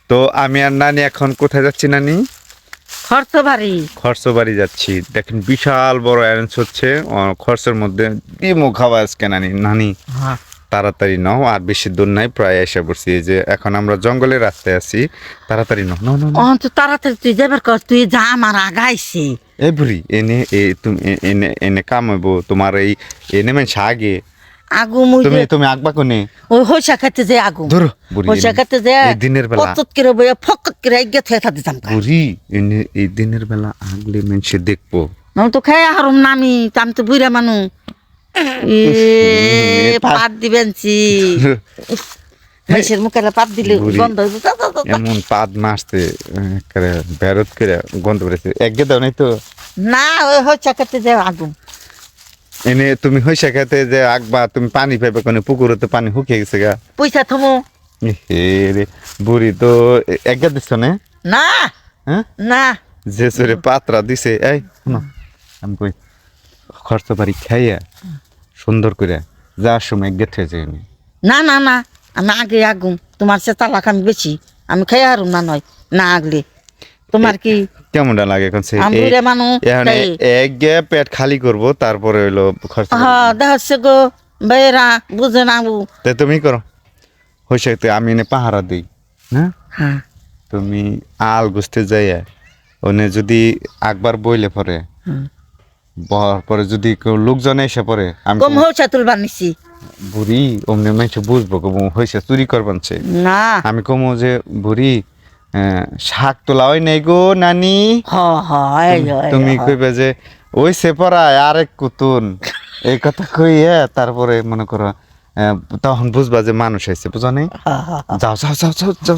তো আমি আর নানি এখন কোথায় যাচ্ছি নানি? খরচবাড়ি যাচ্ছি। দেখেন বিশাল বড় অ্যারেঞ্জ হচ্ছে খরচের মধ্যে ডিমও খাওয়া আজকে নানি। নানি হ্যাঁ তাড়াতাড়ি নাও, আর বেশি দূর নাই, প্রায় এসে পড়ছি। এই যে এখন আমরা জঙ্গলের রাস্তায় আছি, তাড়াতাড়ি নাও নাও নাও। তো তাড়াতাড়ি তুই যাবার কর, তুই যা আমার আগাইছে। এ বুড়ি এনে তুমি এনে এনে কামাবো তোমার এই এনে মানে আগে আগুম তুমি আঁকবা কোনে? ওই হইসা খাইতে যে আগুম ধরো বুড়ি হইসা খাইতে যে এই দিনের বেলা পচত করে বইয়া ফকত করে এগিয়ে থুয়ে দিতাম। বুড়ি এনে এই দিনের বেলা আগলে মানুষে দেখবো। আমি তো খাই হারুম না, আমি তো বুড়া মানুষ। পাত দিবেনছি মেসের মুখে পাত দিলে গন্ধ এমন পাদ মারতে বেরত করে গন্ধ বেড়েছে একগে দাও নাই তো না। ওই হইসা খাইতে যে আগুম এনে তুমি হইসা খেতে যে আঁকবা, তুমি পানি পাইবে কোনে? পুকুরে তো পানি শুকিয়ে গেছে গা। পয়সা থমো হে রে বুড়ি তো একগে দিচ্ছ না? না হ্যাঁ না যে সরে পাত্রা দিছে। এই শোনো আমি কই খরচ বাড়ি খাইয়া সুন্দর করে যাওয়ার সময় একগে থেকে যাই আমি। না না না আমি আগে আগুম, তোমার সে তালাক আমি বেশি, আমি খাই হারুম না নয় না আগলে। তোমার কি কেমনটা লাগে এখন? সে আমি বুড়া মানুষ একগে পেট খালি করব, তারপরে হইলো খরচ। হ্যাঁ দেখাচ্ছে গো বেরা বুঝে না। তাই তুমি করো হইসা, আমি এনে পাহারা দিই। হ্যাঁ হ্যাঁ তুমি আল গুছতে যাইয়া ওনে যদি একবার বইলে পরে বহার পরে যদি কেউ লোকজন এসে পরে আমি কম হইসা তুলবার নিছি বুড়ি অমনি মানুষ বুঝবো কম হয়েছে চুরি করবানছে। না আমি কমো যে বুড়ি শাক তোলা ওই নেই গো নানি। হ হ তুমি কইবে যে ওই সে পড়ায় আরেক কুতুন এই কথা কইয়া তারপরে মনে করো তখন বুঝবা যে মানুষ আইছে, বুঝো নাই? যাও যাও যাও যাও যাও।